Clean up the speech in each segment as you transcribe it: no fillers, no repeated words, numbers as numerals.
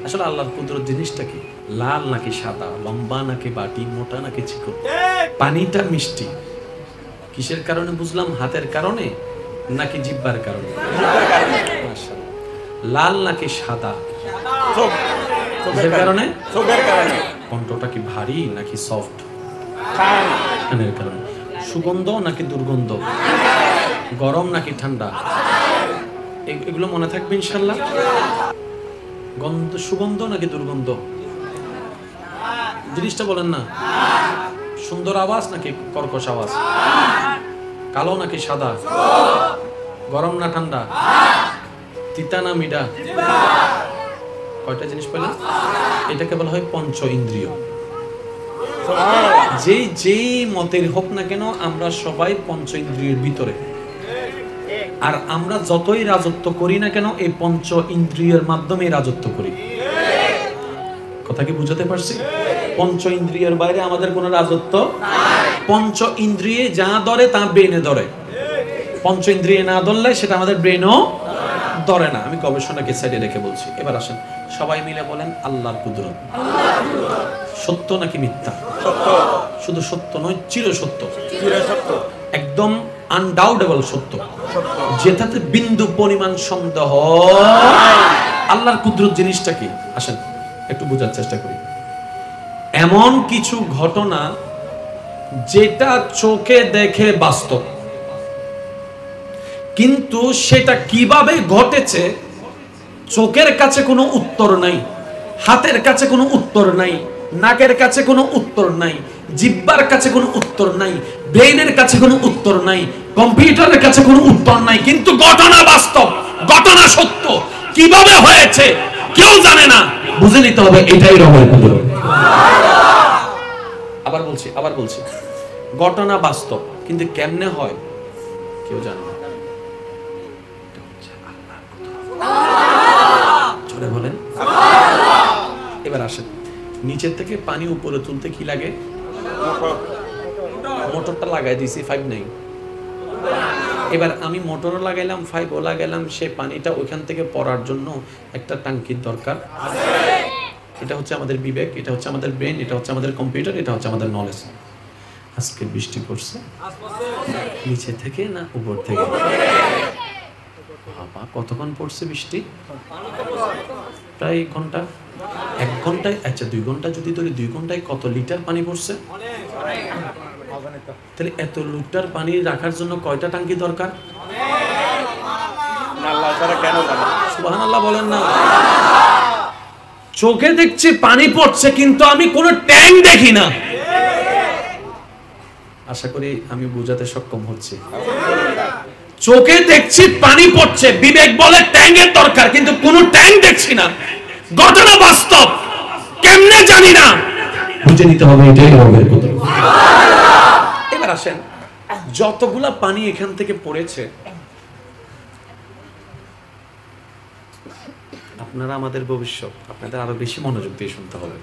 আসলে আল্লাহর কুদরত জিনিসটা কি? লাল নাকি সাদা, লম্বা নাকি বাটি, মোটা নাকি চিকন? পানিটা মিষ্টি কিসের কারণে বুঝলাম? হাতের কারণে নাকি জিহ্বার কারণে? মাশাআল্লাহ। লাল নাকি সাদা? চোখের কারণে। চোখের কারণে। কণ্ঠটা কি ভারী নাকি সফট? কানের কারণে। সুগন্ধ নাকি দুর্গন্ধ? গরম নাকি ঠান্ডা? এগুলো মনে থাকবে ইনশাআল্লাহ। গন্ধ, সুগন্ধ নাকি দুর্গন্ধ? জিনিসটা বলেন না। সুন্দর আওয়াজ নাকি কর্কশ আওয়াজ? কালো নাকি সাদা? গরম না ঠান্ডা? তিতা না মিঠা? কয়টা জিনিস পেলেন? এটাকে বলা হয় পঞ্চ ইন্দ্রিয়। যেই মতের হোক না কেন, আমরা সবাই পঞ্চ ইন্দ্রিয়ের ভিতরে। আর আমরা যতই রাজত্ব করি না কেন, এই পঞ্চ ইন্দ্রিয়ের মাধ্যমে রাজত্ব করি। কথা কি বুঝাতে পারছি? পঞ্চ ইন্দ্রিয়ের বাইরে আমাদের কোনো রাজত্ব নাই। পঞ্চ ইন্দ্রিয়ে যা ধরে তা ব্রেনে ধরে। পঞ্চ ইন্দ্রিয়ে না ধরলে সেটা আমাদের ব্রেনও ধরে না। আমি গবেষণাকে সাইডে রেখে বলছি। এবার আসেন সবাই মিলে বলেন আল্লাহর কুদরত। সত্য নাকি মিথ্যা? সত্য। শুধু সত্য নয়, চির সত্য। চির সত্য, একদম আনডাউটেবল সত্য, যেটাতে বিন্দু পরিমাণ সন্দেহ। আল্লাহর কুদরত জিনিসটা কি? আসেন একটু বোঝার চেষ্টা করি। এমন কিছু ঘটনা যেটা চোখে দেখে বাস্তব, কিন্তু সেটা কিভাবে ঘটেছে চোখের কাছে কোনো উত্তর নাই, হাতের কাছে কোনো উত্তর নাই, নাকের কাছে কোনো উত্তর নাই, জিহ্বার কাছে কোনো উত্তর নাই, ব্রেইনের কাছে কোনো উত্তর নাই, কম্পিউটারের কাছে কোনো উত্তর নাই, কিন্তু ঘটনা বাস্তব, ঘটনা সত্য। কিভাবে হয়েছে কেউ জানে না, বুঝে নিতে হবে এটাই রবের কুদরত। আবার বলছি ঘটনা বাস্তব, কিন্তু কেমনে হয় কেউ জানে না। জোরে বলেন। এবার আসেন, নিচের থেকে পানি উপরে তুলতে কি লাগে? মোটরটা লাগাই দিয়েছি, 5 নাই। এবার আমি মোটরও লাগাইলাম, 5ও লাগাইলাম, সে পানিটা ওইখান থেকে পড়ার জন্য একটা টাঙ্কির দরকার। এটা হচ্ছে আমাদের বিবেক, এটা হচ্ছে আমাদের ব্রেন, এটা হচ্ছে আমাদের কম্পিউটার, এটা হচ্ছে আমাদের নলেজ। আজকে বৃষ্টি পড়ছে নিচে থেকে না উপর থেকে? বাবা, কতক্ষণ পড়ছে বৃষ্টি? প্রায় ঘন্টা। 1 ঘন্টায়, আচ্ছা 2 ঘন্টা যদি ধরি, 2 ঘন্টায় কত লিটার পানি পড়ছে? তাহলে এত লিটার পানি রাখার জন্য কয়টা টাঙ্কি দরকার? সুবহানাল্লাহ বলেন না। চোখে দেখছি পানি পড়ছে, কিন্তু আমি কোনো ট্যাঙ্ক দেখি না। আশা করি আমি বোঝাতে সক্ষম হচ্ছি। চোখে দেখছি পানি পড়ছে, বিবেক বলে ট্যাঙ্কের দরকার, কিন্তু কোনো ট্যাঙ্ক দেখছি না। ঘটনা বাস্তব, কেমনে জানি না, বুঝে নিতে হবে এটাই রবের কুদরত। এবার আসেন, যতগুলা পানি এখান থেকে পড়েছে, আপনারা আমাদের ভবিষ্যৎ, আপনাদের আরো বেশি মনোযোগ দিয়ে শুনতে হবে।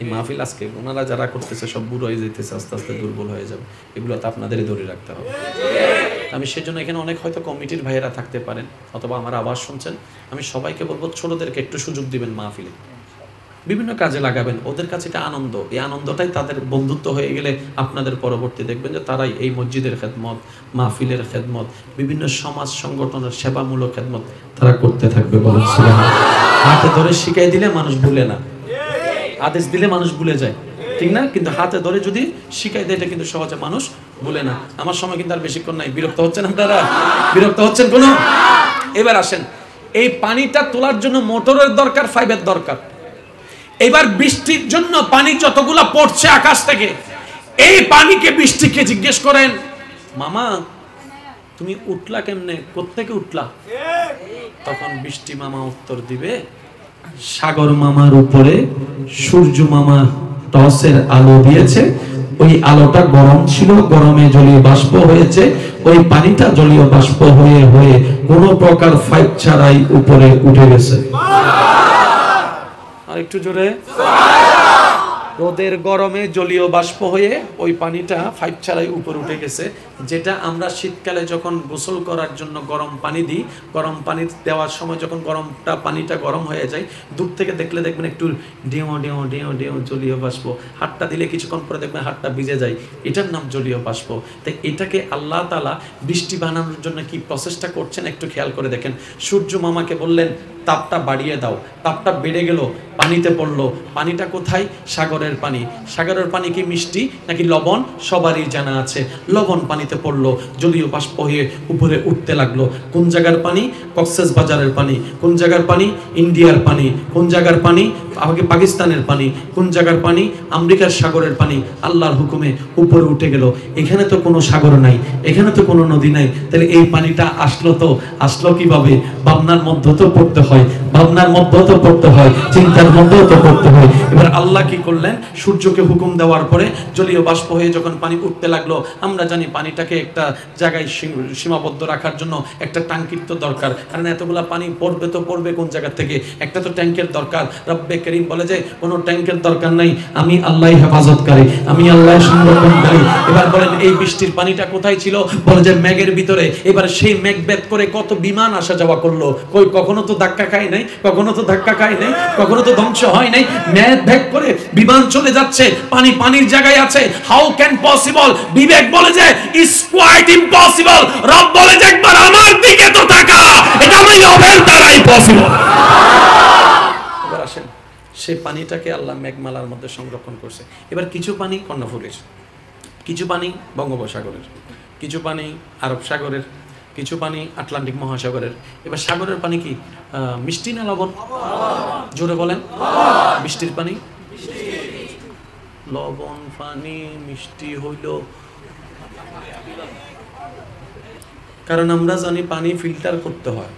এই মাহফিল আজকে ওনারা যারা করতেছে সব বুড়ো হয়ে যেতেছে, আস্তে আস্তে দুর্বল হয়ে যাবে, এগুলো তো আপনাদেরই ধরে রাখতে হবে। আমি সেজন্য এখানে অনেক হয়তো কমিটির ভাইয়েরা থাকতে পারেন, অথবা আমার আওয়াজ শুনছেন, আমি সবাইকে বলবো ছোটদেরকে একটু সুযোগ দিবেন, মাহফিলে বিভিন্ন কাজে লাগাবেন। ওদের কাছে এটা আনন্দ, এই আনন্দটাই তাদের বন্ধুত্ব হয়ে গেলে আপনাদের পরবর্তী দেখবেন যে তারাই এই মসজিদের খেদমত, মাহফিলের খেদমত, বিভিন্ন সমাজ সংগঠনের সেবামূলক খেদমত তারা করতে থাকবে। বলেন সুবহানাল্লাহ। হাতে ধরে শিখাই দিলে মানুষ ভুলে না, আদেশ দিলে মানুষ ভুলে যায়, ঠিক না? কিন্তু হাতে ধরে যদি শিখাই দেয়, এটা কিন্তু সহজে মানুষ ভুলে না। আমার সময় কিন্তু আর বেশিক্ষণ নাই। বিরক্ত হচ্ছেন আপনারা? বিরক্ত হচ্ছেন কোনো? এবার আসেন, এই পানিটা তোলার জন্য মোটরের দরকার, 5-এর দরকার। এবার বৃষ্টির জন্য পানি যতগুলা পড়ছে আকাশ থেকে, এই পানিকে বৃষ্টিকে জিজ্ঞেস করেন, মামা তুমি উঠলা কেমনে, কোত্থেকে উঠলা? তখন বৃষ্টি মামা উত্তর দিবে, সাগর মামার উপরে সূর্য মামা টসের আলো দিয়েছে, ওই আলোটা গরম ছিল, গরমে জলীয় বাষ্প হয়েছে, ওই পানিটা জলীয় বাষ্প হয়ে হয়ে কোনো প্রকার ফাইট ছাড়াই উপরে উঠে গেছে। আর একটু জোরে। রোদের গরমে জলীয় বাষ্প হয়ে ওই পানিটা পাইপ ছাড়াই উপরে উঠে গেছে, যেটা আমরা শীতকালে যখন গোসল করার জন্য গরম পানি দিই, গরম পানি দেওয়ার সময় যখন পানিটা গরম হয়ে যায়, দূর থেকে দেখলে দেখবেন একটু ডেও ডেও ডেও ডেও জলীয় বাষ্প, হাতটা দিলে কিছুক্ষণ পরে দেখবেন হাতটা ভিজে যায়, এটার নাম জলীয় বাষ্প। তাই এটাকে আল্লাহ তাআলা বৃষ্টি বানানোর জন্য কি প্রসেসটা করছেন একটু খেয়াল করে দেখেন। সূর্য মামাকে বললেন তাপটা বাড়িয়ে দাও, তাপটা বেড়ে গেল, পানিতে পড়লো, পানিটা কোথায়? সাগরের পানি। সাগরের পানি কি মিষ্টি নাকি লবণ? সবারই জানা আছে, লবণ পানিতে পড়লো, জলীয় বাষ্প হয়ে উপরে উঠতে লাগলো। কোন জায়গার পানি? কক্সেস বাজারের পানি। কোন জায়গার পানি? ইন্ডিয়ার পানি। কোন জায়গার পানি? পাকিস্তানের পানি। কোন জায়গার পানি? আমেরিকার সাগরের পানি। আল্লাহর হুকুমে উপরে উঠে গেল। এখানে তো কোনো সাগর নাই, এখানে তো কোনো নদী নাই, তাহলে এই পানিটা আসলো কিভাবে? ভাবনার মধ্যে তো পড়তে হয়, ভাবনার মধ্যেও তো পড়তে হয়, চিন্তার মধ্যেও তো পড়তে হয়। এবার আল্লাহ কি করলেন? সূর্যকে হুকুম দেওয়ার পরে জলীয় বাষ্প হয়ে যখন পানি উঠতে লাগলো, আমরা জানি পানিটাকে একটা জায়গায় সীমাবদ্ধ রাখার জন্য একটা ট্যাঙ্কির তো দরকার, কারণ এতগুলা পানি পড়বে তো পড়বে কোন জায়গা থেকে, একটা তো ট্যাঙ্কের দরকার। রব্বে করিম বলে যে কোনো ট্যাঙ্কের দরকার নাই, আমি আল্লাহ হেফাজতকারী, আমি আল্লাহ সংরক্ষণকারী। এবার বলেন এই বৃষ্টির পানিটা কোথায় ছিল? বলে যে মেঘের ভিতরে। এবার সেই মেঘ ভেদ করে কত বিমান আসা যাওয়া করলো, কখনো তো ধাক্কা খায় নাই, কখনো তো ধাক্কা খায় নাই, কখনো তো ধ্বংস হয় নাই, মেঘ ভেদ করে বিমান চলে যাচ্ছে, পানির জায়গায় আছে। How can possible? বিবেক বলে যে ইজ কোয়াইট ইম্পসিবল। রব বলে যে একবার আমার দিকে তো তাকা, এটা আমি রবের দ্বারাই পসিবল। এবার আসেন, সেই পানিটাকে আল্লাহ মেঘমালার মধ্যে সংরক্ষণ করছে। এবার কিছু পানি কর্ণফুলীর, কিছু পানি বঙ্গোপসাগরের, কিছু পানি আরব সাগরের, কিছু পানি আটলান্টিক মহাসাগরের। এবার সাগরের পানি কি মিষ্টি না লবণ? জোরে বলেন। বৃষ্টির পানি লবণ পানি মিষ্টি হইল, কারণ আমরা জানি পানি ফিল্টার করতে হয়।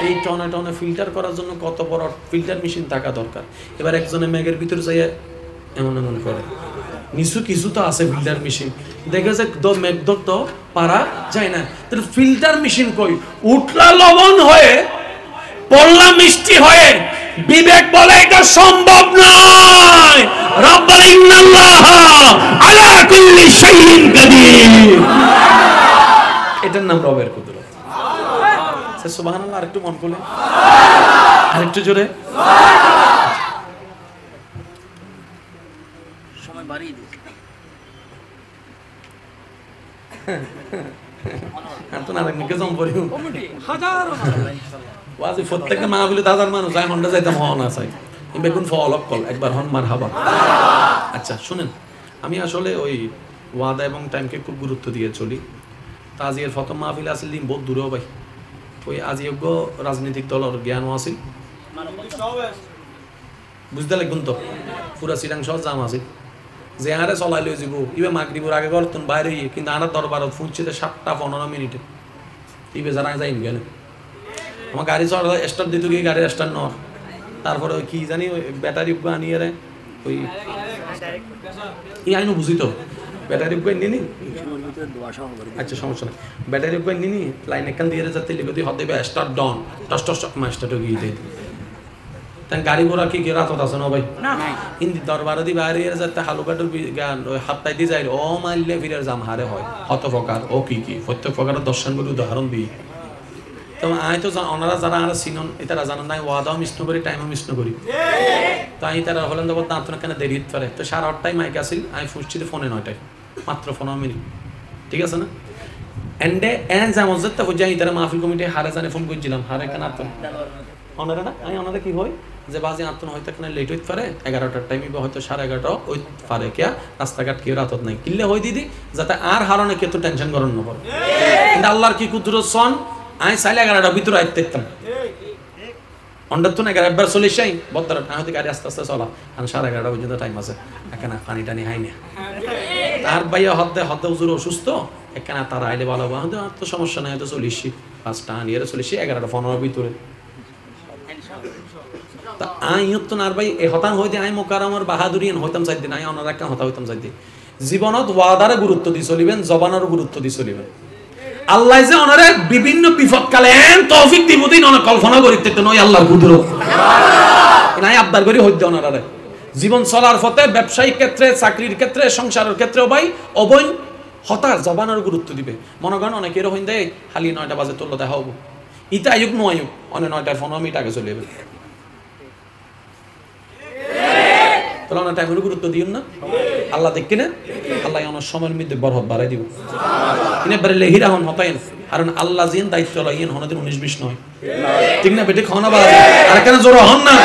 এই টনে টনে ফিল্টার করার জন্য কত বড় ফিল্টার মেশিন থাকা দরকার। এবার একজনে মেঘের ভিতর যাইয়া এমন এমন করে, কিছু তো আছে ফিল্টার মেশিন, দেখে যে মেঘ তো পারা যায় না, ফিল্টার মেশিন কই? উঠলা লবণ হয়ে, পড়লা মিষ্টি হয়ে। বিবেক বলে এটা সম্ভব নয়। রব বলে ইন্নাল্লাহা আলা কুল্লি শাইইন কাদির। এটার নাম রবের কুদরত। সুবহানাল্লাহ। আরেকটু মন খুলে, আরেকটু জোরে। সময় বাড়িয়ে দিন। তো না রাখনি কেজন পড়ি হাজারো ওয়াজি প্রত্যেকটা মাহফিলে হাজার মানুষ যায়, হন্ডা যাইতাম হন আছে বেগুন ফল কল একবার হন মারহাবা। আচ্ছা শুনেন, আমি আসলে ওই ওয়াদা এবং টাইমকে খুব গুরুত্ব দিয়ে চলি। তা আজিয়ের প্রথম মাহফিল আসলে বহুত দূরেও ভাই, ওই আজিয়োগ্য রাজনৈতিক দলের জ্ঞানও আছিল, বুঝতে লাগবেন তো, পুরা চিরাং সহ জাম আছে যে আরে চলাই লই যাব। ইবে মাগরিবের আগে করতেন বাইরে, কিন্তু আনার দরবারত ফুঁচতে 7-15 মিনিটে ইবে যারা যাইনি কেন। আমার গাড়ি চলা স্টার্ট দিত গিয়ে গাড়ির স্টার্ট নর, তারপরে ওই কি জানি ওই ব্যাটারি আনিয়ে রে ওই আইনও বুঝি তো ব্যাটারি নিনি। আচ্ছা সমস্যা নেই, ব্যাটারি নিনি লাইন এখান দিয়ে যাতে লিখে হতে দেবে স্টার্ট ডন টস টস মাস্টারটা গিয়ে দেয়। তাই গাড়ি ঘোড়া কি রাতত আছে না ভাই? হিন্দি দরবারে দি বাইরে যাতে হালুকাটোর গান ওই হাতটাই দিয়ে যায়, ও মারলে ফিরের জাম হারে হয় হত প্রকার। ও কি কি প্রত্যেক প্রকারের দর্শন বলে উদাহরণ দিই। তো আমি তো ওনারা যারা আর চিনন এটারা জানান নাই, ওয়াদাও মিষ্ণ করি, টাইমও মিষ্ণ করি। তো আমি তারা হলেন দেবো দাঁত কেন দেরি হতে পারে। তো 8:30টায় মাইক আসিল, আমি ফুসছি ফোনে 9টায়, মাত্র 15 মিনিট, ঠিক আছে না? এন্ডে এন যেমন যেতে হয়ে যায় তারা মাহফিল কমিটি হারে জানে ফোন করছিলাম, হারে কেন আত্ম ওনারা না, আমি ওনারা কি হয় যে বাজে আত্ম হয়তো এখানে লেট হইতে পারে, 11টার টাইমে বা হয়তো 11:30 ওই পারে কেয়া রাস্তাঘাট কেউ রাতত নাই কিনলে হয় দিদি, যাতে আর হারণে কেউ তো টেনশন করেন না পড়ে। কিন্তু আল্লাহর কি কুদরত সন, আমি চাইলে 11টার ভিতরে আইতে দেখতাম অন্ডার তো না 11 একবার চলে যাই বদর, আমি হয়তো গাড়ি আস্তে আস্তে চলা, আর 11:30 পর্যন্ত টাইম আছে, এখানে পানি টানি হাই না। তার ভাইয়া হদ্দে হুজুর অসুস্থ, এখানে তারা আইলে ভালো হয়তো আর তো সমস্যা নাই, হয়তো চলিসি 5টা আনিয়ে চলিসি 11:15 ভিতরে। তা আই হতো না আর ভাই এ হতান হইতে আমি মোকাররমের বাহাদুরি হইতাম চাই দিন, আমি অনার একটা হতা হইতাম চাই দিন। জীবনত ওয়াদারে গুরুত্ব দিয়ে চলিবেন, জবানের গুরুত্ব দিয়ে চলিবেন। আল্লাহ যে ওনারে বিভিন্ন বিপদ কালে এন তৌফিক দিব দিন, অনেক কল্পনা করিতে নয় আল্লাহর কুদরত নাই আবদার করি হইতে ওনারে। জীবন চলার পথে ব্যবসায়িক ক্ষেত্রে, চাকরির ক্ষেত্রে, সংসারের ক্ষেত্রে ভাই অবৈন হতাশ জবানের গুরুত্ব দিবে। মনে করেন অনেকে এরকম দেয় খালি 9টা বাজে তোল্লো দেখা হবো, ইটা আয়ুক নো আয়ুক অনেক 9টার 15 মিনিট আগে চলে যাবে। তাহলে অনেক টাইমের গুরুত্ব দিন না, আল্লাহ দেখি না, আল্লাহ অনেক সময়ের মধ্যে বরহত বাড়াই দিব। কিনে বেড়ে হিরা হন হতাইন, কারণ আল্লাহ জিন দায়িত্ব লইন হনদিন 19-20 নয়, ঠিক না বেটে খাওয়া বাড়াবে আর কেন জোর হন না।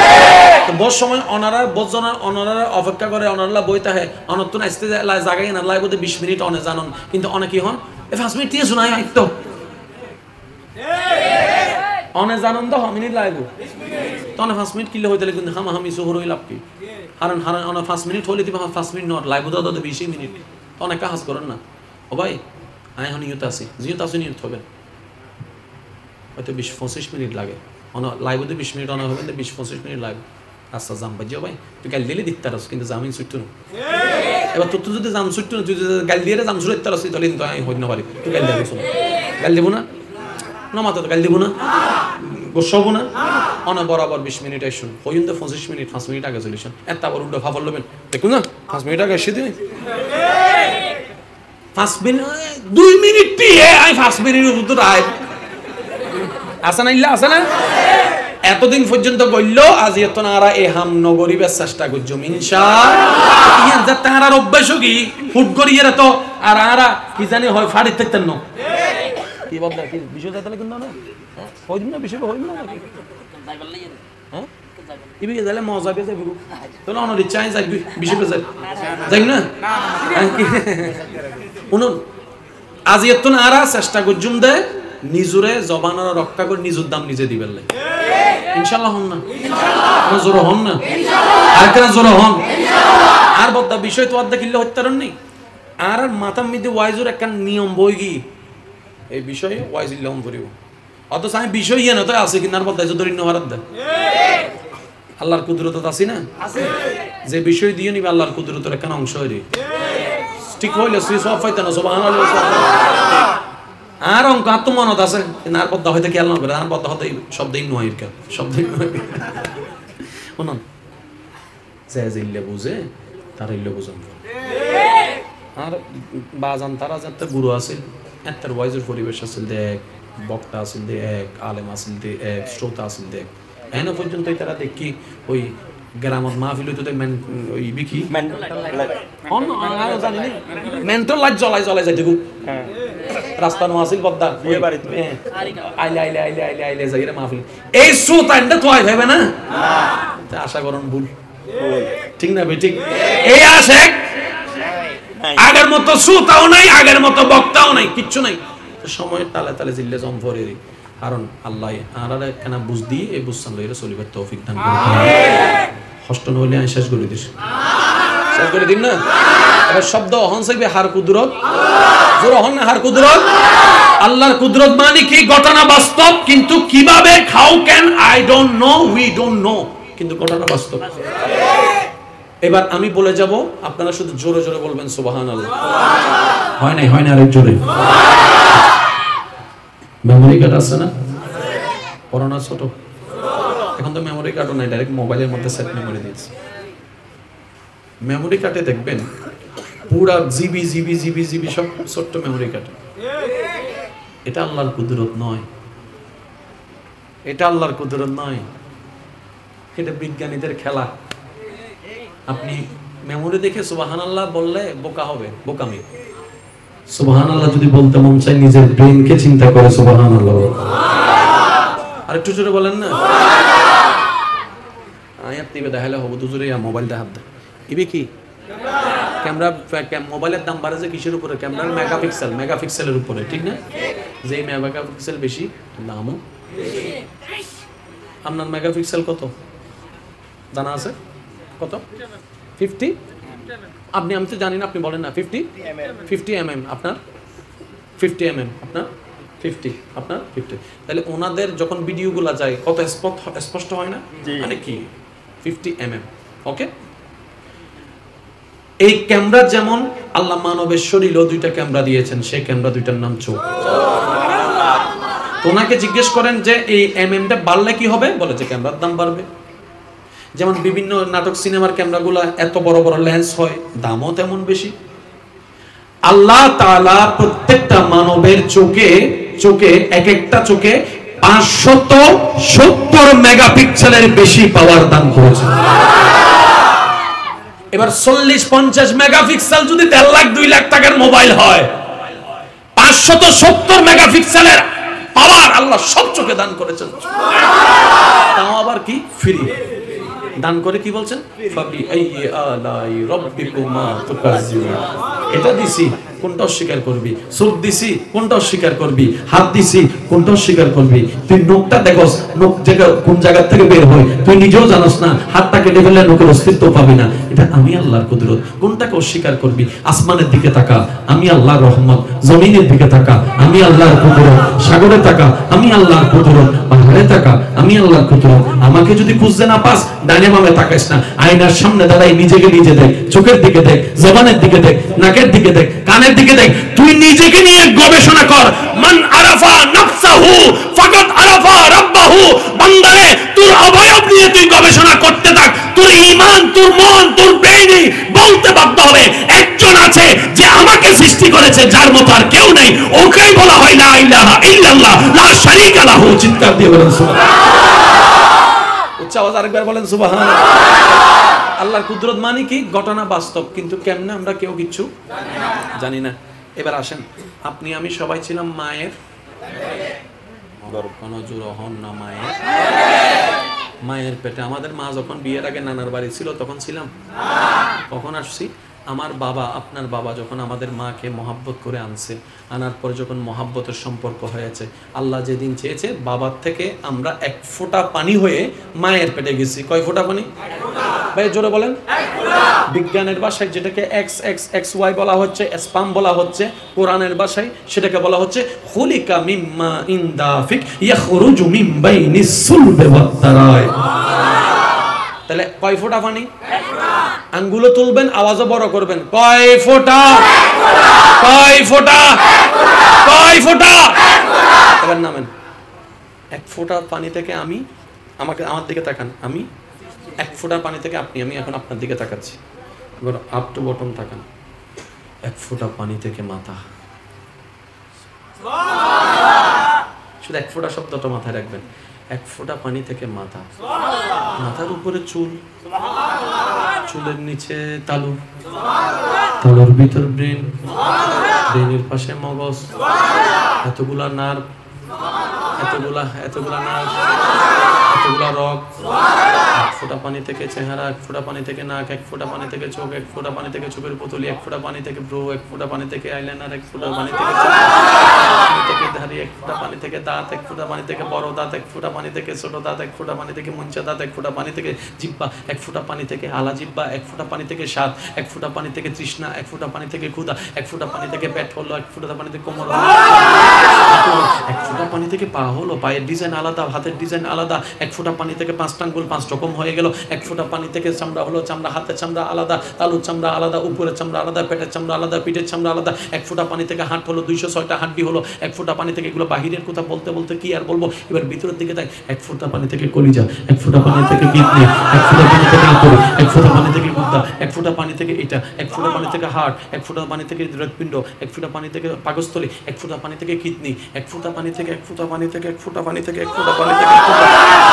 তো বস সময় অনারার বজনের অনারার অপেক্ষা করে, অনারলা বইতে হয় অনতুন আসতে জায়গায় না লাই বোধ 20 মিনিট অনে জানন, কিন্তু অনেকেই হন 5 মিনিট দিয়ে শোনায় আইতো অনে জানন তো মিনিট লাগবো, তো অনে 5 মিনিট কিলো হইতে কিন্তু হামাহামি শহর হই লাভ কি, কারণ অনে 5 মিনিট হলে তুমি 5 মিনিট নট লাগবো তো 20 মিনিট, তো অনেক কাজ করেন না। ও ভাই আমি এখন ইউতে আছি, জিওতে আছি নিয়ত হবে হয়তো 20-25 মিনিট লাগে, লাইভ 20 মিনিট অনেক হবে 20-25 মিনিট লাগবে। আচ্ছা জাম বাজিও ভাই তুই গাল দিলে দিতে পারস, কিন্তু জামিন ছুটতো না। এবার তোর যদি জাম ছুটতো না, তুই যদি গাল দিয়ে জাম ছুটতে পারস তাহলে কিন্তু আমি হইতে না পারি, তুই গাল দিয়ে শোনো, গাল দেবো না না মাথা তো গাল দেবো না, গোসাবো না অনা বরাবর 20 মিনিট শুন হইন তো 25 মিনিট 5 মিনিট আগে চলিস এত আবার উল্টো ফাফল লবেন দেখুন না 5 মিনিট আগে এসে দিন 5 মিনিট 2 মিনিট দিয়ে আই 5 মিনিটের উত্তর আয় আসা না ইল্লা আসা না এতদিন পর্যন্ত বলল আজ এত নারা এ হাম নগরীবের চেষ্টা করছো ইনশাআল্লাহ ইয়ান যা তাহার অভ্যাস কি ফুট করিয়ে তো আর আরা কি জানি হয় ফাড়ি থাকতেন না কি বলদা কি বিষয় তাহলে কিন্তু না হইদিন না বিষয় হইদিন না নাকি যাইবার লাগি হ্যাঁ ইবি গেলে মজা পেয়ে যাবে তাহলে অন্য ইচ্ছা যাই বিষয় পেয়ে যাই না শুনুন আজ এত নারা চেষ্টা করছুম দে নিজুরে জবানের রক্ষা করে নিজের দাম নিজে দিবেন লাগে ইনশাআল্লাহ হন না ইনশাআল্লাহ জোর হন না ইনশাআল্লাহ আর কেন জোর হন ইনশাআল্লাহ আর বদ্দা বিষয় তো আদা কিল্লে হত্যারণ নেই আর মাথার মধ্যে ওয়াইজুর একটা নিয়ম বই কি এই বিষয়ে ওয়াইজ ইল্লাম করিব অত আমি বিষয় ইয়ে না তো আছে কিনার বদ্দা যে দরিন্য ভারত দা আল্লাহর কুদরত আছে না আছে যে বিষয় দিয়ে নিবে আল্লাহর কুদরতের একটা অংশ হইরে ঠিক হইলে সুইচ অফ হইতা না সুবহানাল্লাহ আর অঙ্ক আত্মমনত আছে আর পদ্মা হইতে খেয়াল না করে আর পদ্মা হতে শব্দ ইন্ন হয় এর শব্দ ইন্ন হয় শুনুন যে জিল্লে বুঝে তার ইল্লে বুঝন আর বাজান তারা যাতে গুরু আছে এত ওয়াইজের পরিবেশ আছে দেখ বক্তা আছে দেখ আলেম আছে দেখ শ্রোতা আছে দেখ এনে পর্যন্ত তারা দেখি ওই গ্রামের মাহফিল হইতো দেখ ওই বিকি মেন্টাল লাইট জ্বলাই জ্বলাই যাই দেখুক রাস্তা নো আসিল বদ্দা আইলে আইলে আইলে আইলে আইলে যাই রে মাহফিল এই শ্রোতা এন্ড তো হয় ভাবে না আশা করুন ভুল ঠিক না বে ঠিক এই আসে আগের মতো শ্রোতাও নাই আগের মতো বক্তাও নাই কিচ্ছু নাই সময়ের তালে তালে জিল্লে জম ভরে কারণ আল্লাহ আরারে কেন বুঝ দিয়ে এই বুঝছান লইরে চলিবার তৌফিক দান করুন হষ্ট নইলে আমি শেষ করে দিস শেষ করে দিন না এবার শব্দ হন চাইবে হার কুদরত জোর হন না হার কুদরত আল্লাহর কুদরত মানে কি ঘটনা বাস্তব কিন্তু কিভাবে how can I don't know we don't know কিন্তু ঘটনা বাস্তব এবার আমি বলে যাব আপনারা শুধু জোরে জোরে বলবেন সুবহানাল্লাহ হয় না আরেক জোরে মেমোরি কার্ড আছে না করোনা ছোট এখন তো মেমোরি কার্ডও নাই ডাইরেক্ট মোবাইলের মধ্যে সেট মেমোরি দিয়েছে মেমোরি কার্ডে দেখবেন পুরা জিবি জিবি জিবি জিবি সব ছোট্ট মেমোরি কার্ড এটা আল্লাহর কুদরত নয় এটা আল্লাহর কুদরত নয় এটা বিজ্ঞানীদের খেলা আপনি মেমোরি দেখে সুবহানাল্লাহ বললে বোকা হবে বোকামি সুবহানাল্লাহ যদি বলতে মন চায় নিজের ব্রেনকে চিন্তা করে সুবহানাল্লাহ আর একটু জোরে বলেন না আয়াত দিবে দেখালে হবে তো জোরে মোবাইল দেখাত দে ইবে কি ক্যামেরা মোবাইলের দাম বাড়ে যে কিসের উপরে ক্যামেরার মেগাপিক্সেলের উপরে ঠিক না যে মেগাপিক্সেল বেশি দামও আপনার মেগাপিক্সেল কত জানা আছে কত 50 আপনি আমি তো জানি না আপনি বলেন না 50 mm আপনার 50 mm আপনার 50 আপনার 50 তাহলে ওনাদের যখন ভিডিওগুলো যায় কত স্পষ্ট হয় না মানে কি 50 mm ওকে এই ক্যামেরা যেমন আল্লাহ মানবের শরীরে দুইটা ক্যামেরা দিয়েছেন সেই ক্যামেরা দুইটার নাম চোখ ওনাকে জিজ্ঞেস করেন যে এই এমএমটা বাড়লে কি হবে বলে যে ক্যামেরার দাম বাড়বে যেমন বিভিন্ন নাটক সিনেমার ক্যামেরাগুলো এত বড় বড় লেন্স হয়, দামও তেমন বেশি। আল্লাহ তাআলা প্রত্যেকটা মানবের চোখে এক একটা চোখে 570 মেগাপিক্সেলের বেশি পাওয়ার দান করেছেন। এবার 40-50 মেগাপিক্সেল যদি 1.5 লাখ 2 লাখ টাকার মোবাইল হয়, 570 মেগাপিক্সেলের পাওয়ার আল্লাহ সব চোখে দান করেছেন। তাও আবার কি ফ্রি দান করে, কি বলছেন? ফাবি আইয়ি আলাই রাব্বিকুমা তুকাজ্জিবান। এটা দিছি, কোনটা অস্বীকার করবি? চোখ দিছি, কোনটা অস্বীকার করবি? হাত দিছি, কোনটা অস্বীকার করবি? তুই নোকটা দেখোস, নোক জায়গা কোন জায়গা থেকে বের হয় তুই নিজেও জানোস না। হাতটা কেটে ফেললে নোকের অস্তিত্ব পাবি না। এটা আমি আল্লাহর কুদরত। কোনটাকে অস্বীকার করবি? আসমানের দিকে তাকা, আমি আল্লাহর রহমত। জমিনের দিকে তাকা, আমি আল্লাহর কুদরত। সাগরে তাকা, আমি আল্লাহর কুদরত। পাহাড়ে তাকা, আমি আল্লাহর কুদরত। আমাকে যদি খুঁজতে না পাস, ডানে বামে তাকাইস না, আয়নার সামনে দাঁড়াই নিজেকে নিজে দেখ, চোখের দিকে দেখ, জবানের দিকে দেখ, নাকের দিকে দেখ, কানের দিকে দেখ। তুই নিজেকে নিয়ে গবেষণা কর। মান আরাফা নাফসাহু ফাকাদ আরাফা রাব্বাহু। বান্দারে, তোর অবয়ব নিয়ে তুই গবেষণা করতে থাক। তোর ঈমান, তোর মন, তোর ব্রেইনে বলতে বাধ্য হবে একজন আছে যে আমাকে সৃষ্টি করেছে, যার মতো আর কেউ নেই। ওকেই বলা হয় লা ইলাহা ইল্লাল্লাহ লা শারীকা লাহু। চিৎকার দিয়ে বলেন সুবহানাল্লাহ। উচ্চ আওয়াজ আরেকবার বলেন সুবহানাল্লাহ। আল্লাহর কুদরত মানে কি? ঘটনা বাস্তব, কিন্তু কেমনে আমরা কেউ কিছু জানি না। এবার আসেন, আপনি আমি সবাই ছিলাম মায়ের মায়ের পেটে। আমাদের মা যখন বিয়ের আগে নানার বাড়ি ছিল তখন ছিলাম। কখন আসছি? আমার বাবা, আপনার বাবা যখন আমাদের মাকে মহাব্বত করে আনছে, আনার পরে যখন মহাব্বতের সম্পর্ক হয়েছে, আল্লাহ যেদিন চেয়েছে বাবার থেকে আমরা 1 ফোঁটা পানি হয়ে মায়ের পেটে গেছি। কয় ফোঁটা পানি? ভাই জোরে বলেন। বিজ্ঞানের ভাষায় যেটাকে XY বলা হচ্ছে, স্পাম বলা হচ্ছে, কোরআনের ভাষায় সেটাকে বলা হচ্ছে খুলিকা মিম্মা ইনদাফিক ইয়াখরুজু মিন বাইনিস সুলবি ওয়াত তারাই। তাহলে কয় ফোঁটা পানি? আঙ্গুলো তুলবেন, আওয়াজও বড় করবেন। কয় ফোঁটা? কয় ফোঁটা? কয় ফোঁটা? এবার নামেন। 1 ফোঁটা পানি থেকে আমি, আমার দিকে তাকান, আমি 1 ফোঁটা পানি থেকে আপনি, আমি এখন আপনার দিকে তাকাচ্ছি। এবার আপ টু বটম তাকান। 1 ফোঁটা পানি থেকে মাথা। শুধু 1 ফোঁটা শব্দটা মাথায় রাখবেন। 1 ফোঁটা পানি থেকে মাথা, মাথার উপরে চুল, চুলের নিচে তালু, তালুর ভিতর ব্রেন, ব্রেনের পাশে মগজ, এতগুলা নার্ভ, এতগুলা নার্ভ, এতগুলা রগ। 1 ফোঁটা পানি থেকে চেহারা, 1 ফোঁটা পানি থেকে নাক, 1 ফোঁটা পানি থেকে চোখ, 1 ফোঁটা পানি থেকে চোখের পুতুলি, 1 ফোঁটা পানি থেকে ব্রু, 1 ফোঁটা পানি থেকে আইলাইনার, 1 ফোঁটা পানি থেকে ধারি, 1 ফোঁটা পানি থেকে দাঁত, 1 ফোঁটা পানি থেকে বড় দাঁত, 1 ফোঁটা পানি থেকে ছোট দাঁত, 1 ফোঁটা পানি থেকে মুঞ্চা দাঁত, 1 ফোঁটা পানি থেকে জিহ্বা, 1 ফোঁটা পানি থেকে আলা জিহ্বা, 1 ফোঁটা পানি থেকে স্বাদ, 1 ফোঁটা পানি থেকে তৃষ্ণা, 1 ফোঁটা পানি থেকে ক্ষুধা, 1 ফোঁটা পানি থেকে পেট হলো, 1 ফোঁটা পানি থেকে কোমর হলো, 1 ফোঁটা পানি থেকে পা হলো, পায়ের ডিজাইন আলাদা, হাতের ডিজাইন আলাদা, 1 ফোঁটা পানি থেকে 5টা আঙ্গুল 5 রকম হয়ে গেল, 1 ফোঁটা পানি থেকে চামড়া হলো, চামড়া, হাতের চামড়া আলাদা, তালুর চামড়া আলাদা, উপরের চামড়া আলাদা, পেটের চামড়া আলাদা, পিঠের চামড়া আলাদা, 1 ফোঁটা পানি থেকে হাট হলো, 206টা হাড্ডি হলো, 1 ফোঁটা পানি থেকে, এগুলো বাহিরের কথা বলতে বলতে কি আর বলবো। এবার ভিতরের দিকে তাই, 1 ফোঁটা পানি থেকে কলিজা, 1 ফোঁটা পানি থেকে কিডনি, 1 ফোঁটা পানি থেকে আঁতড়ি, 1 ফোঁটা পানি থেকে গুদ্দা, 1 ফোঁটা পানি থেকে এটা, 1 ফোঁটা পানি থেকে হার্ট, 1 ফোঁটা পানি থেকে হৃদপিণ্ড, 1 ফোঁটা পানি থেকে পাকস্থলী, 1 ফোঁটা পানি থেকে কিডনি, 1 ফোঁটা পানি থেকে, 1 ফোঁটা পানি থেকে, 1 ফোঁটা পানি থেকে, 1 ফোঁটা পানি থেকে।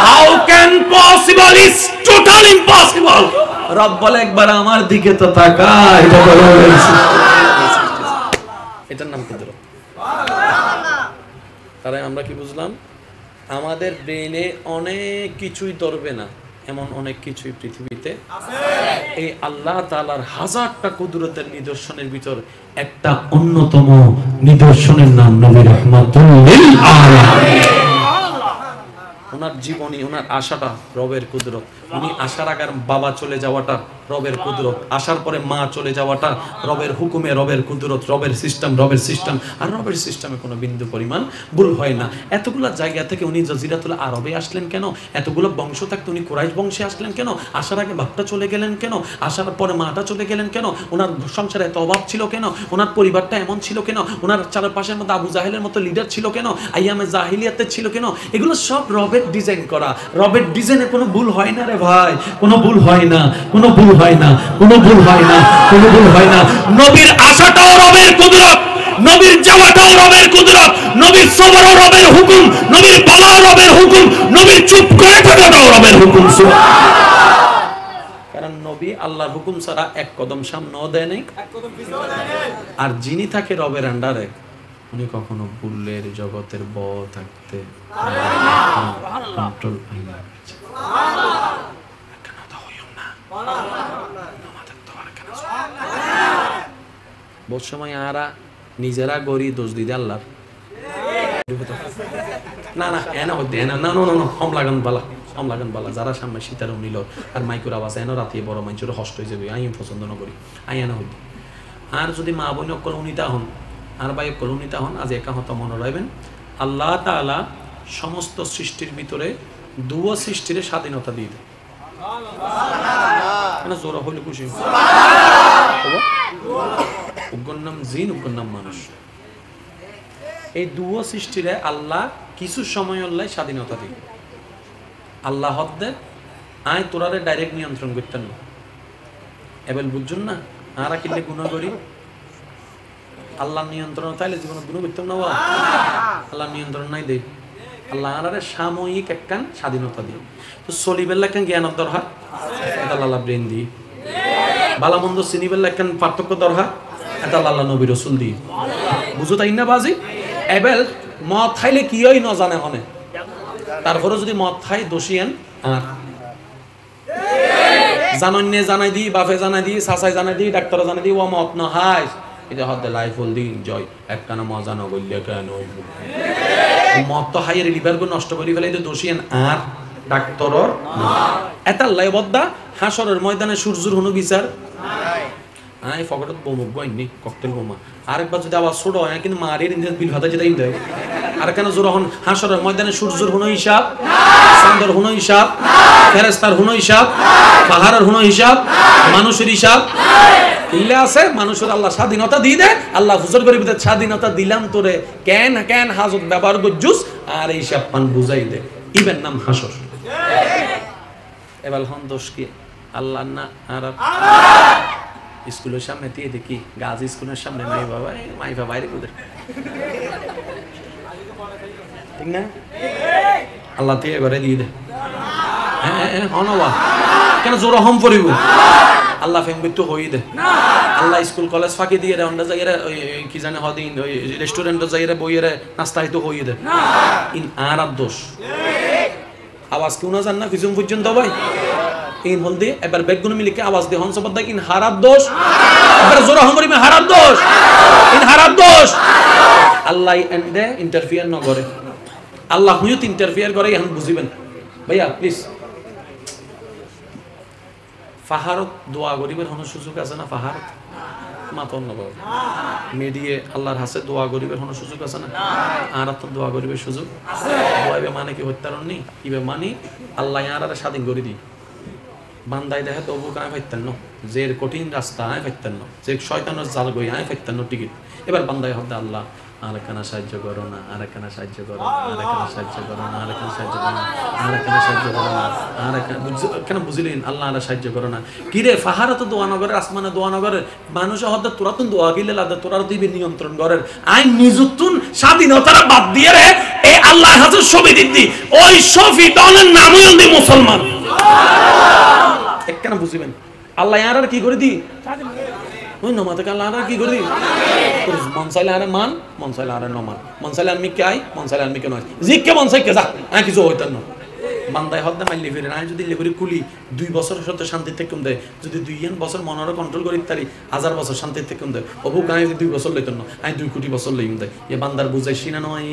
How can possible is total impossible. রব বলে একবার আমার দিকে তো তাকা, এটা বলা হয়েছে। এটার নাম কুদরত। তাহলে আমরা কি বুঝলাম? আমাদের ব্রেনে অনেক কিছুই ধরবে না, এমন অনেক কিছুই পৃথিবীতে আছে। এই আল্লাহ তাআলার 1000টা কুদরতের নিদর্শনের ভিতর একটা অন্যতম নিদর্শনের নাম নবী রাহমাতুল লিল আলামিন। ওনার জীবনী, ওনার আশাটা রবের কুদরত। উনি আশার আগার বাবা চলে যাওয়াটা রবের কুদরত, আসার পরে মা চলে যাওয়াটা রবের হুকুমে, রবের কুদরত, রবের সিস্টেম, আর রবের সিস্টেমে কোনো বিন্দু পরিমাণ ভুল হয় না। এতগুলো জায়গা থেকে উনি জজিরাতুল আরবে আসলেন কেন? এতগুলো বংশ থাকতে উনি কুরাইশ বংশে আসলেন কেন? আসার আগে বাপটা চলে গেলেন কেন? আসার পরে মাটা চলে গেলেন কেন? ওনার সংসারে এত অভাব ছিল কেন? ওনার পরিবারটা এমন ছিল কেন? ওনার চারপাশের মধ্যে আবু জাহেলের মতো লিডার ছিল কেন? আইয়ামে জাহিলিয়াতে ছিল কেন? এগুলো সব রবের ডিজাইন করা। রবের ডিজাইনে কোনো ভুল হয় না রে ভাই, কোনো ভুল হয় না, কোনো ভুল হয় না, কোনো ভুল হয় না, কোনো ভুল হয় না। নবীর আশাটাও রবের কুদরত, নবীর যাওয়াটাও রবের কুদরত, নবীর সবরও রবের হুকুম, নবীর বলাও রবের হুকুম, নবীর চুপ করে থাকাটাও রবের হুকুম। কারণ নবী আল্লাহর হুকুম ছাড়া এক কদম সামনেও দেয় নাই, আর যিনি থাকে রবের আন্ডারে উনি কখনো ভুলের জগতের ব থাকতে কন্ট্রোল পাই না। বহুত সময় আরা নিজেরা গড়ি দোষ দিতে আল্লাহর না না এনা হইতে এনা না না না কম লাগান বালা যারা সামনে সীতার নিল আর মাইকুর আওয়াজ এনে রাতে বড় মানুষের হষ্ট হয়ে যাবে। আই পছন্দ না করি, আই এনা হইতে। আর যদি মা বোন অকল উনিতা হন আর ভাই অকল উনিতা হন, আজ একা হত মনে রাখবেন আল্লাহ তাআলা সমস্ত সৃষ্টির ভিতরে দুও সৃষ্টির স্বাধীনতা দিয়ে দেয়। জোরা হইলে খুশি উগ্র নাম জিন, উগ্র নাম মানুষ। এই দুও সৃষ্টিরে আল্লাহ কিছু সময় আল্লাহ স্বাধীনতা দিবে। আল্লাহ হদ্দে আয় তোরারে ডাইরেক্ট নিয়ন্ত্রণ করতেন না। এবার বুঝছেন না আরা কিনলে গুণ করি আল্লাহ নিয়ন্ত্রণ তাইলে জীবনে গুণ করতাম না। আল্লাহ নিয়ন্ত্রণ নাই দেয়, আল্লাহ আরে সাময়িক একখান স্বাধীনতা দিয়ে। তো চলিবেলা একখান জ্ঞানের দরকার, এটা আল্লাহ ব্রেন দিই। বালামন্দ চিনিবেলা একখান পার্থক্য দরকার, এটা আল্লাহ নবী রসুল দিই। বুঝো তাই না বাজি? এবার মদ খাইলে কি হয় ন জানে হনে, তারপরে যদি মদ খাই দোষিয়েন আর জানন্যে জানাই দিই, বাপে জানাই দিই, চাচাই জানাই দিই, ডাক্তার জানাই দিই ও মদ ন হাই এটা হদ্দে লাইফ হল দিন জয় একখানা মজা ন বললে কেন মদ তো হাইয়ের লিভার গুলো নষ্ট করে ফেলে দোষিয়েন আর ডাক্তারর এটা লাইবদ্দা হাসরের ময়দানে সূর্যের হনু বিচার আই ফকটত বোমক বইনি ককটেল বোমা আরেকবার যদি আবার ছোট হয় কিন্তু মারির বিল ভাতা যেটাই দেয় আর কেন জোর হন হাসরের ময়দানে সূর্যের হুনো হিসাব, চাঁদের হুনো হিসাব, ফেরেশতার হুনো হিসাব, পাহাড়ের হুনো হিসাব, মানুষের হিসাব ইল্লা আছে। মানুষের আল্লাহ স্বাধীনতা দিয়ে দেয়। আল্লাহ হুজুর গরিব স্বাধীনতা দিলাম তোরে কেন কেন হাজত ব্যবহার গজ্জুস আর এই হিসাব পান বুঝাই দে ইবেন নাম হাসর। এবার হন দোষ কি আল্লাহ না আর স্কুলের সামনে দিয়ে দেখি গাছ স্কুলের সামনে মাইবা বাইরে কোদের ঠিক না আল্লাহ থেকে ঘরে দিয়ে দে হনবা কেন জোর হম পড়িব আল্লাহ ফেমবিত্তু হই দে আল্লাহ স্কুল কলেজ ফাঁকি দিয়ে রে অন্ডা যাইরে কি জানে হদিন ওই রেস্টুরেন্টে যাইরে বইরে নাস্তা হইতো হই দে ইন আর দোষ আওয়াজ কেউ না জান না কিছু পর্যন্ত ভাই ইন হলদি এবার বেগুন মিলিকে আওয়াজ দে হন সবদা ইন হারাত দোষ এবার জোরা হম করিবে হারাত দোষ ইন হারাত দোষ আল্লাহ এন্ডে ইন্টারফিয়ার ন করে আল্লাহ হুইত ইন্টারফিয়ার করে এখন বুঝিবেন ভাইয়া প্লিজ ফাহারত দোয়া গরিবের হন সুযোগ আছে না ফাহারত মাতন নব মিডিয়ে আল্লাহর হাসে দোয়া গরিবের হন সুযোগ আছে না আর তো দোয়া গরিবের সুযোগ দোয়াইবে মানে কি হত্যারণ নেই ইবে মানে আল্লাহ আর স্বাধীন করে দিই বান্দাই দেখে তবু আয় ফাইতেন যে কঠিন রাস্তা আয় ফাইতেন যে শয়তানের জাল গই আয় ফাইতেন টিকিট এবার বান্দাই হদ্দা আল্লাহ আর একখানা সাহায্য করো না আর একখানা সাহায্য করো না আর একখানা সাহায্য করো না আর একখানা সাহায্য করো না আর একখানা সাহায্য করো না আর কেন বুঝলেন আল্লাহ আর সাহায্য করো না কিরে ফাহারা তো দোয়া নগরের আসমানে দোয়া নগরের মানুষ হদ্দা তোরা তুন দোয়া গিলে লাদা তোরা দিবে নিয়ন্ত্রণ করের আইন নিজুতুন স্বাধীনতারা বাদ দিয়ে রে এই আল্লাহ হাজার ছবি দিদি ওই শফি দনের নামই দি মুসলমান একখানা বুঝিবেন আল্লাহ আর কি করে দি ওই নমাতে আল্লাহ আর কি করে দি মন চাইলে আরে মান মন চাইলে আরে নমান মন চাইলে আমি কে আই মন চাইলে আমি কে নয় জিকে মন চাই কে যা আমি কিছু হইতাম না বান্দায় হদ্দা মাইলি ফিরে আমি যদি লেবরি কুলি 2 বছরের সাথে শান্তি থেকে কম দেয় যদি 2 বছর মনরে কন্ট্রোল করি তারি 1000 বছর শান্তি থেকে কম দেয় অবু গায়ে 2 বছর লইতাম না আমি 2 কোটি বছর লইম দেয় এ বান্দার বুঝাই সিনা নয়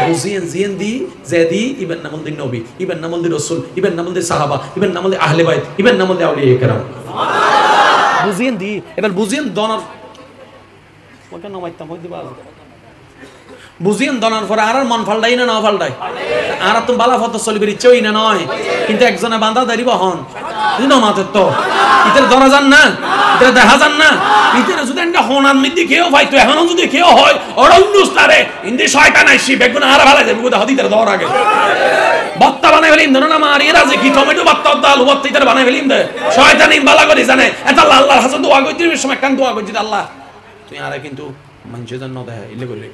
বুঝিয়েন জিয়েন দি জেদি ইবেন নামুল দিন নবী ইবেন নামুল দি রাসূল ইবেন নামুল দি সাহাবা ইবেন নামুল দি আহলে বাইত ইবেন নামুল দি আউলিয়া কেরাম বুঝিয়েন দি এবার বুঝিয়েন দনার ওকে নমাইতাম হই দিবা বুঝিয়েন দনার পরে আর মন ফালটাই না ফালটাই আর তুমি বালা ফত চলিবার ইচ্ছেই না নয় কিন্তু একজনে বান্ধা দাঁড়িব হন মাতের তো ইতের ধরা যান না ইতের দেখা যান না ইতের যদি একটা হনার মধ্যে কেউ পাইতো এখনো যদি কেউ হয় অরণ্যুস তারে ইন্দি শয়তান আইসি বেগুন আর ভালো যাবে বুঝা হদিতের ধর আগে বত্তা বানাই ফেলিম ধরো না মারিয়ে রাজে কি টমেটো বত্তা আলু বত্তা ইতের বানাই ফেলিম দে শয়তান ইন বালা করে জানে এটা আল্লাহর হাতে দোয়া করতে সময় কান দোয়া করতে আল্লাহ তুই আরে কিন্তু মানুষের জন্য দেয় ইলে করে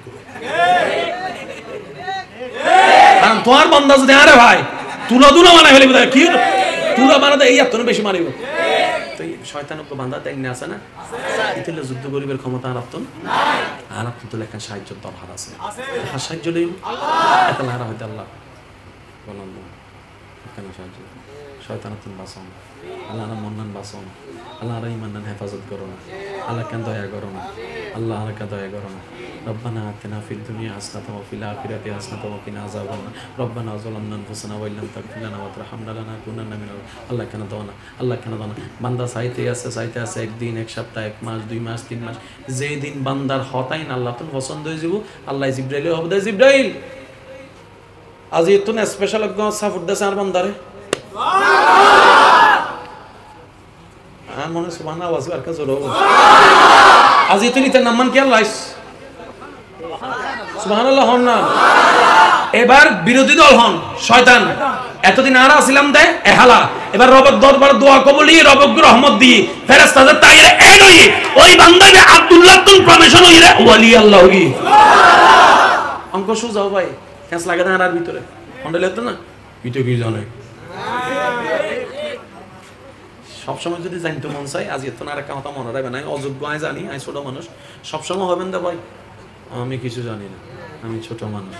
কারণ তোমার বান্দা যদি আরে ভাই তুলো তুলো বানাই ফেলিব কি তুলো বানাতে এই এত বেশি মারিব তো শয়তানকে বান্দা তেমনি আছে না ইতিলে যুদ্ধ করিবার ক্ষমতা আর আপন আর আপন তো লেখা সাহায্য দরকার আছে আর সাহায্য লইব এত লারা হইতে আল্লাহ বললাম কেন সাহায্য শয়তান তুমি বাঁচাও আল্লাহ না মন্নান বাঁচাও আল্লাহ আর ইমান্নান হেফাজত করো না আল্লাহ কেন দয়া করো না আল্লাহ আর কে দয়া করো না ربنا آتنا في الدنيا حسنة وفي الآخرة حسنة وقنا عذاب النار ربنا ظلمنا أنفسنا وإن لم تغفر لنا وترحمنا لنكونن من আল্লাহ কেন দাও না আল্লাহ কেন দাও না বান্দা চাইতে আছে একদিন এক সপ্তাহ এক মাস 2 মাস 3 মাস যেই দিন বান্দার হতাই না আল্লাহ তুমি পছন্দ হয়ে যাব আল্লাহ জিবরাইল হবে জিবরাইল আজ এত না স্পেশাল একদম সাপোর্ট দেছে আর বান্দারে মনে সুবহানাল্লাহ আওয়াজ আর কাজ হলো আজ এত নিতে নামান কি আল্লাহ সুবহানাল্লাহ হন না এবার বিরোধী দল হন শয়তান এতদিন আর আসিলাম দে এহালা এবার রবের দরবার দোয়া কবুলি রবের রহমত দি ফেরেশতাদের তাইরে এড হই ওই বান্দাকে আব্দুল্লাহ তুন প্রমোশন হই রে ওলি আল্লাহ হই অঙ্ক সুজাও ভাই কেস লাগে না আর ভিতরে মন্ডলে তো না ভিতরে কি জানে সব সময় যদি জানতে মন চাই আজ এত না আর কথা মনে রাখবে না অযোগ্য আই জানি আই ছোট মানুষ সব সময় হবেন দা ভাই আমি কিছু জানি না আমি ছোট মানুষ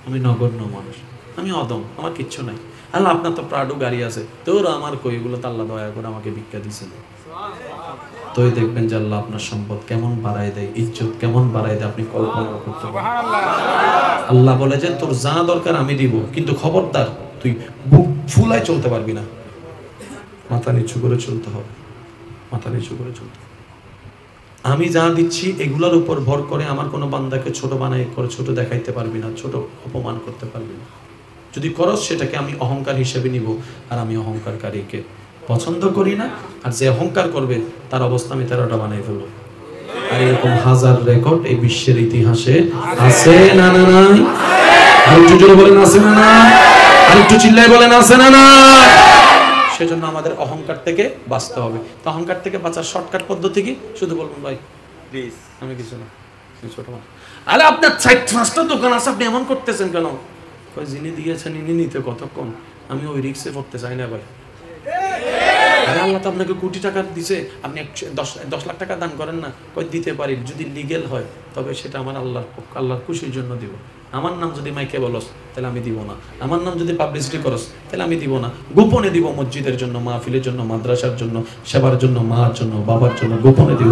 আমি নগণ্য মানুষ আমি অদম আমার কিচ্ছু নাই আল্লাহ আপনার তো প্রাডো গাড়ি আছে তোর আমার কইগুলো তো আল্লাহ দয়া করে আমাকে ভিক্ষা দিয়েছেন তোই দেখবেন যে আল্লাহ আপনার সম্পদ কেমন বাড়ায় দেয় ইজ্জত কেমন বাড়ায় দেয় আপনি কল্পনা করতে পারেন আল্লাহ বলে যে তোর যা দরকার আমি দিব কিন্তু খবরদার তুই বুক ফুলায় চলতে পারবি না মাথা নিচু করে চলতে হবে মাথা নিচু করে চলতে আমি যা দিচ্ছি এগুলোর উপর ভর করে আমার কোনো বান্দাকে ছোট বানাই করে ছোট দেখাইতে পারবি না ছোট অপমান করতে পারবি না যদি করস সেটাকে আমি অহংকার হিসেবে নিব আর আমি অহংকারকারীকে পছন্দ করি না আর যে অহংকার করবে তার অবস্থা আমি 13টা বানাই ফেলবো আর এরকম হাজার রেকর্ড এই বিশ্বের ইতিহাসে আছে না না নাই আর একটু জোরে বলেন আছে না না আর একটু চিল্লায় বলেন আছে না না সেজন্য আমাদের অহংকার থেকে বাঁচতে হবে তো অহংকার থেকে বাঁচার শর্টকাট পদ্ধতি কি শুধু বলবেন ভাই প্লিজ আমি কিছু না ছোট মানুষ আরে আপনার 4-5টা দোকান আছে আপনি এমন করতেছেন কেন কই যিনি দিয়েছেন ইনি নিতে কতক্ষণ আমি ওই রিস্কে পড়তে চাই না ভাই আরে আল্লাহ তো আপনাকে কোটি টাকা দিছে আপনি 10 লাখ টাকা দান করেন না কই দিতে পারি যদি লিগ্যাল হয় তবে সেটা আমার আল্লাহর খুশির জন্য দিব আমার নাম যদি মাইকে বলস তাহলে আমি দিব না আমার নাম যদি পাবলিসিটি করস তাহলে আমি দিব না গোপনে দিব মসজিদের জন্য মাহফিলের জন্য মাদ্রাসার জন্য সেবার জন্য মার জন্য বাবার জন্য গোপনে দিব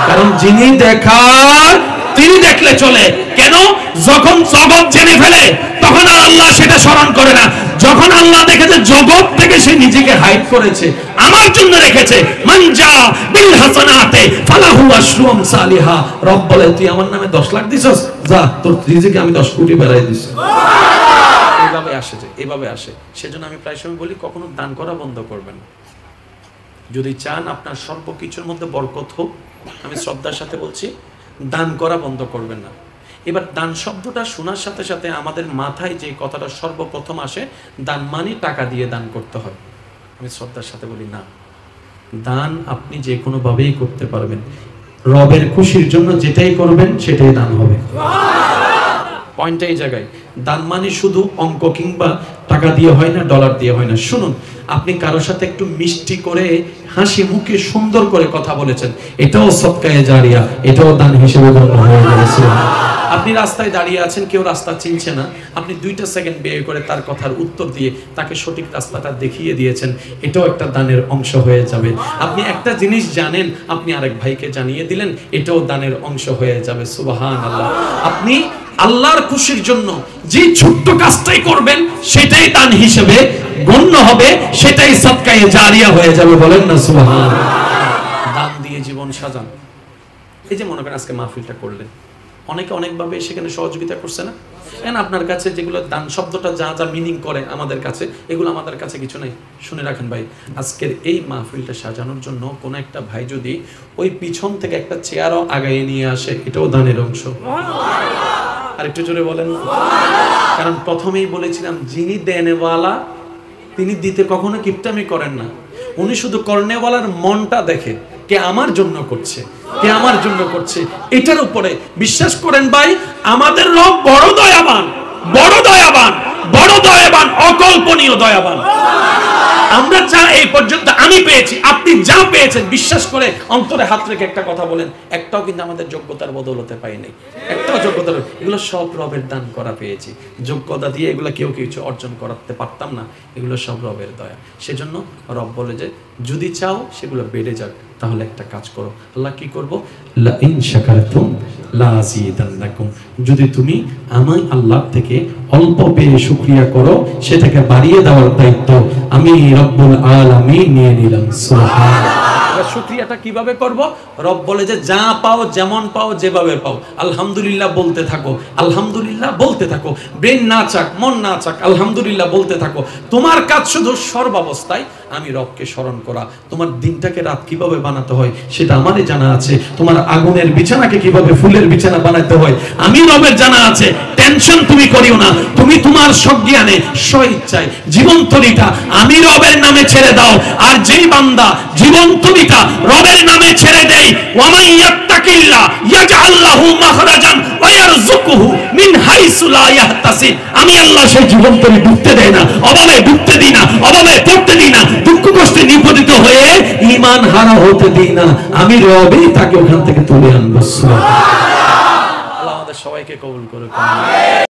কারণ যিনি দেখার তিনি দেখলে চলে কেন যখন জগৎ জেনে ফেলে তখন আর আল্লাহ সেটা স্মরণ করে না যখন আল্লাহ দেখে যে জগৎ থেকে সে নিজেকে হাইড করেছে আমার জন্য রেখেছে মানজা বিল হাসানাতে ফালাহু আশরু আমসালিহা রব বলে তুই আমার নামে 10 লাখ দিছস যা তোর রিজিকে আমি 10 কোটি বাড়াই দিছি এইভাবে আসে সেজন্য আমি প্রায় সময় বলি কখনো দান করা বন্ধ করবেন না যদি চান আপনার সর্বকিছুর মধ্যে বরকত হোক আমি শ্রদ্ধার সাথে বলছি দান করা বন্ধ করবেন না এবার দান শব্দটা শোনার সাথে সাথে আমাদের মাথায় যে কথাটা সর্বপ্রথম আসে দান মানে টাকা দিয়ে দান করতে হয় আমি শ্রদ্ধার সাথে বলি না দান আপনি যে কোনো ভাবেই করতে পারবেন রবের খুশির জন্য যেটাই করবেন সেটাই দান হবে পয়েন্টটা এই জায়গায় দান মানে শুধু অঙ্ক কিংবা টাকা দিয়ে হয় না ডলার দিয়ে হয় না শুনুন আপনি কারোর সাথে একটু মিষ্টি করে হাসি মুখে সুন্দর করে কথা বলেছেন এটাও সদকায়ে জারিয়া এটাও দান হিসেবে গণ্য হয়ে যাচ্ছে আপনি রাস্তায় দাঁড়িয়ে আছেন কেউ রাস্তা চিনছে না আপনি 2টা সেকেন্ড ব্যয় করে তার কথার উত্তর দিয়ে তাকে সঠিক রাস্তাটা দেখিয়ে দিয়েছেন এটাও একটা দানের অংশ হয়ে যাবে আপনি একটা জিনিস জানেন আপনি আরেক ভাইকে জানিয়ে দিলেন এটাও দানের অংশ হয়ে যাবে সুবহানাল্লাহ আপনি আল্লাহর খুশির জন্য যে ছোট্ট কাজটাই করবেন সেটাই দান হিসেবে গণ্য হবে সেটাই সদকায়ে জারিয়া হয়ে যাবে বলেন না সুবহানাল্লাহ জীবন সাজান। এই যে মনে করেন আজকে মাহফিলটা করলেন, অনেকে অনেকভাবে সেখানে সহযোগিতা করছে না? এখন আপনার কাছে যেগুলো দান শব্দটা যা যা মিনিং করে আমাদের কাছে, এগুলো আমাদের কাছে কিছু নেই। শুনে রাখেন ভাই, আজকের এই মাহফিলটা সাজানোর জন্য কোনো একটা ভাই যদি ওই পিছন থেকে একটা চেয়ারও আগায় নিয়ে আসে, এটাও দানের অংশ। আর একটু জোরে বলেন। কারণ প্রথমেই বলেছিলাম, যিনি দেনেওয়ালা তিনি দিতে কখনো কিপটামি করেন না। উনি শুধু কর্নেওয়ালার মনটা দেখে, কে আমার জন্য করছে, কে আমার জন্য করছে, এটার উপরে বিশ্বাস করেন ভাই। আমাদের রব বড় দয়াবান, বড় দয়াবান, বড় দয়াবান, অকল্পনীয় দয়াবান। আমরা যা এই পর্যন্ত আমি পেয়েছি, আপনি যা পেয়েছেন, বিশ্বাস করে অন্তরে হাত রেখে একটা কথা বলেন, একটাও কিন্তু আমাদের যোগ্যতার বদৌলতে পাই নাই। একটাও যোগ্যতার, এগুলো সব রবের দান করা পেয়েছি। যোগ্যতা দিয়ে এগুলো কেউ কিছু অর্জন করাতে পারতাম না, এগুলো সব রবের দয়া। সেজন্য রব বলে যে যদি চাও সেগুলো বেড়ে যাক, তাহলে একটা কাজ করো। আল্লাহ কি করব? লা ইন শাকারতুম লা আযীদান্নাকুম। যদি তুমি আমি আল্লাহ থেকে অল্প পেয়ে শুকরিয়া করো, সেটাকে বাড়িয়ে দেওয়ার দায়িত্ব আমি রব্বুল আলামিন নিয়ে নিলাম। সুবহানাল্লাহ। শুকরিয়াটা কিভাবে করব? রব বলে যে যা পাও, যেমন পাও, যেভাবে পাও, আলহামদুলিল্লাহ বলতে থাকো, আলহামদুলিল্লাহ বলতে থাকো। ব্রেন না চাক, মন না চাক, আলহামদুলিল্লাহ বলতে থাকো। তোমার কাজ শুধু সর্বাবস্থায় আমি রবকে স্মরণ করা। তোমার দিনটাকে রাত কিভাবে বানাতে হয় সেটা আমারই জানা আছে। তোমার আগুনের বিছানাকে কিভাবে ফুলের বিছানা বানাতে হয় আমি রবের জানা আছে। টেনশন তুমি করিও না, তুমি তোমার সজ্ঞানে স্বইচ্ছায় জীবন তরিটা আমি রবের নামে ছেড়ে দাও। আর যেই বান্দা জীবন তরিটা রবের নামে ছেড়ে দেয়, ওয়ামান ইয়াত্তাকিল্লাহ ইয়াজআল লাহু মাখরাজান ওয়া ইয়ারযুকুহু মিন হাইসু লা ইয়াহতাসিব। আমি আল্লাহ সেই জীবন তরি ডুবতে দেই না, অভাবে ডুবতে দিই না, অভাবে পড়তে দিই না, দুঃখ কষ্টে নিপতিত হয়ে ঈমান হারা হতে দিই না। আমি রবই তাকে ওখান থেকে তুলে আনবো। সুবহানাল্লাহ। আল্লাহ আমাদের সবাইকে কবুল করুক।